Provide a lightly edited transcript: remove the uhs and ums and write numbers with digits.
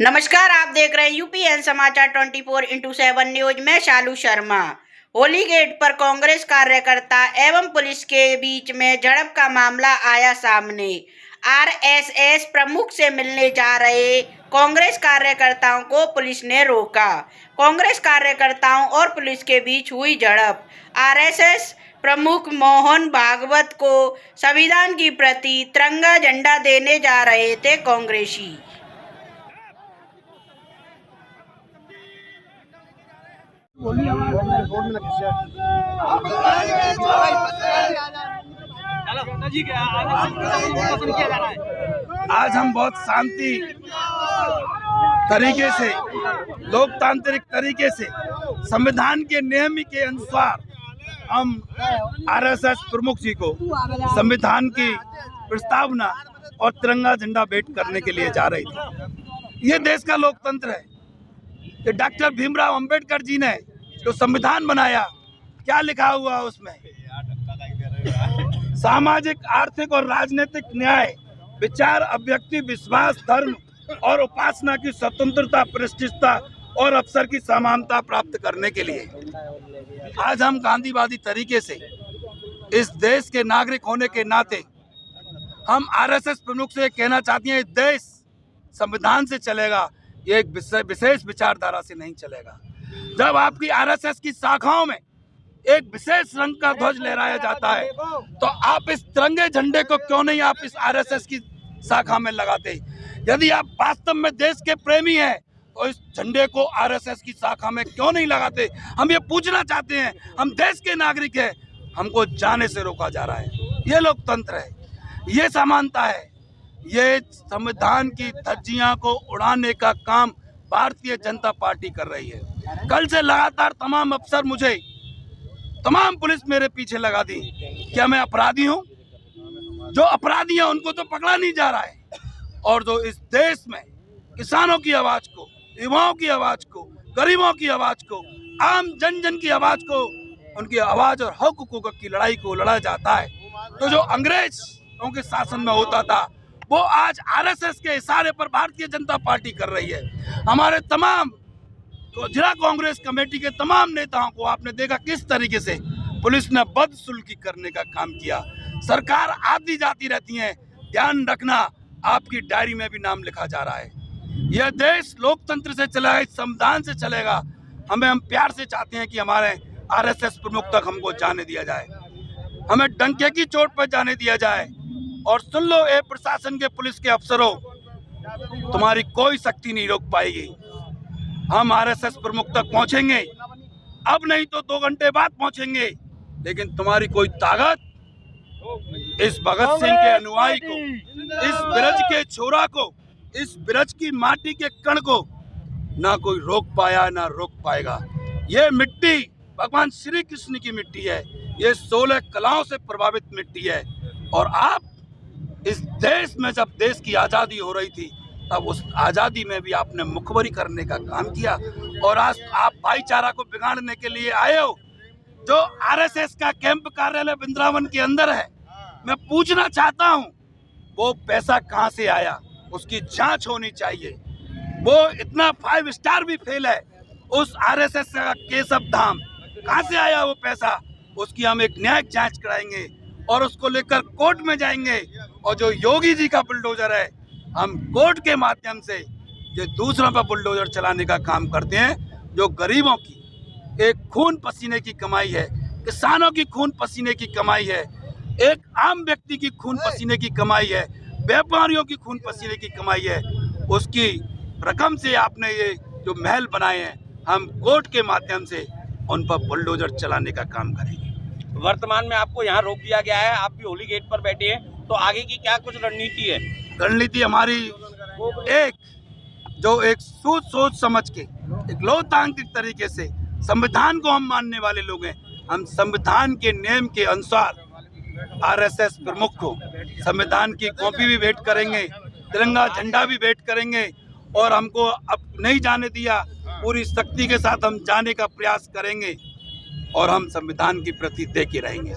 नमस्कार, आप देख रहे हैं यूपीएन समाचार 24x7 न्यूज में शालू शर्मा। होली गेट पर कांग्रेस कार्यकर्ता एवं पुलिस के बीच में झड़प का मामला आया सामने। आरएसएस प्रमुख से मिलने जा रहे कांग्रेस कार्यकर्ताओं को पुलिस ने रोका। कांग्रेस कार्यकर्ताओं और पुलिस के बीच हुई झड़प। आरएसएस प्रमुख मोहन भागवत को संविधान की प्रति तिरंगा झंडा देने जा रहे थे कांग्रेसी। आज हम बहुत शांति तरीके से, लोकतांत्रिक तरीके से, संविधान के नियम के अनुसार हम आरएसएस प्रमुख जी को संविधान की प्रस्तावना और तिरंगा झंडा भेंट करने के लिए जा रही थी। ये देश का लोकतंत्र है। ये डॉक्टर भीमराव अंबेडकर जी ने जो संविधान बनाया, क्या लिखा हुआ है उसमें? सामाजिक, आर्थिक और राजनीतिक न्याय, विचार, अभिव्यक्ति, विश्वास, धर्म और उपासना की स्वतंत्रता, प्रतिष्ठा और अवसर की समानता प्राप्त करने के लिए आज हम गांधीवादी तरीके से इस देश के नागरिक होने के नाते हम आरएसएस प्रमुख से कहना चाहते हैं, देश संविधान से चलेगा, ये एक विशेष विचारधारा से नहीं चलेगा। जब आपकी आरएसएस की शाखाओं में एक विशेष रंग का ध्वज लहराया जाता है, तो आप इस तिरंगे झंडे को क्यों नहीं आप इस आरएसएस की शाखा में लगाते? यदि आप वास्तव में देश के प्रेमी हैं, तो इस झंडे को आरएसएस की शाखा में क्यों नहीं लगाते? हम ये पूछना चाहते हैं। हम देश के नागरिक हैं, हमको जाने से रोका जा रहा है। ये लोकतंत्र है, ये समानता है। ये संविधान की धज्जियां को उड़ाने का काम भारतीय जनता पार्टी कर रही है। कल से लगातार तमाम अफसर मुझे, तमाम पुलिस मेरे पीछे लगा दी। क्या मैं अपराधी हूं? जो अपराधी हैं उनको तो पकड़ा नहीं जा रहा है, और जो इस देश में किसानों की आवाज को, युवाओं की आवाज को, गरीबों की आवाज को, आम जन जन की आवाज को, उनकी आवाज और हक हुकूक की लड़ाई को लड़ा जाता है, तो जो अंग्रेजों के शासन में होता था, वो आज आरएसएस के इशारे पर भारतीय जनता पार्टी कर रही है। हमारे तमाम जिला कांग्रेस कमेटी के तमाम नेताओं को आपने देखा किस तरीके से पुलिस ने बदसलूकी करने का काम किया। सरकार आती जाती रहती है, ध्यान रखना, आपकी डायरी में भी नाम लिखा जा रहा है। यह देश लोकतंत्र से चलेगा, संविधान से चलेगा। हम प्यार से चाहते हैं कि हमारे आरएसएस प्रमुख तक हमको जाने दिया जाए, हमें डंके की चोट पर जाने दिया जाए। और सुन लो, ए प्रशासन के, पुलिस के अफसरों, तुम्हारी कोई शक्ति नहीं रोक पाएगी। हम आरएसएस प्रमुख तक पहुंचेंगे, अब नहीं तो 2 घंटे बाद पहुंचेंगे, लेकिन तुम्हारी कोई ताकत इस भगत सिंह के अनुयायी को, इस ब्रज के छोरा को, इस ब्रज की माटी के कण को ना कोई रोक पाया, ना रोक पाएगा। ये मिट्टी भगवान श्री कृष्ण की मिट्टी है, ये 16 कलाओं से प्रभावित मिट्टी है। और आप इस देश में, जब देश की आज़ादी हो रही थी, तब उस आज़ादी में भी आपने मुखबरी करने का काम किया, और आज आप भाईचारा को बिगाड़ने के लिए आए हो। जो आरएसएस का कैंप कार्यालय वृंदावन के अंदर है, मैं पूछना चाहता हूं, वो पैसा कहां से आया? उसकी जांच होनी चाहिए। वो इतना 5 स्टार भी फेल है, उस आरएसएस का केशव धाम, कहां से आया वो पैसा? उसकी हम एक न्यायिक जांच कराएंगे और उसको लेकर कोर्ट में जाएंगे। और जो योगी जी का बुलडोजर है, हम कोर्ट के माध्यम से जो दूसरों पर बुलडोजर चलाने का काम करते हैं, जो गरीबों की एक खून पसीने की कमाई है, किसानों की खून पसीने की कमाई है, एक आम व्यक्ति की खून पसीने की कमाई है, व्यापारियों की खून पसीने की कमाई है, उसकी रकम से आपने ये जो महल बनाए हैं, हम कोर्ट के माध्यम से उन पर बुलडोजर चलाने का काम करेंगे। वर्तमान में आपको यहाँ रोक दिया गया है, आप भी होली गेट पर बैठे हैं, तो आगे की क्या कुछ रणनीति है? रणनीति हमारी एक सोच समझ के, एक लोकतांत्रिक तरीके से, संविधान को हम मानने वाले लोग हैं। हम संविधान के नियम के अनुसार आरएसएस प्रमुख को संविधान की कॉपी भी भेंट करेंगे, तिरंगा झंडा भी भेंट करेंगे, और हमको अब नहीं जाने दिया, पूरी शक्ति के साथ हम जाने का प्रयास करेंगे, और हम संविधान की प्रति दे के रहेंगे।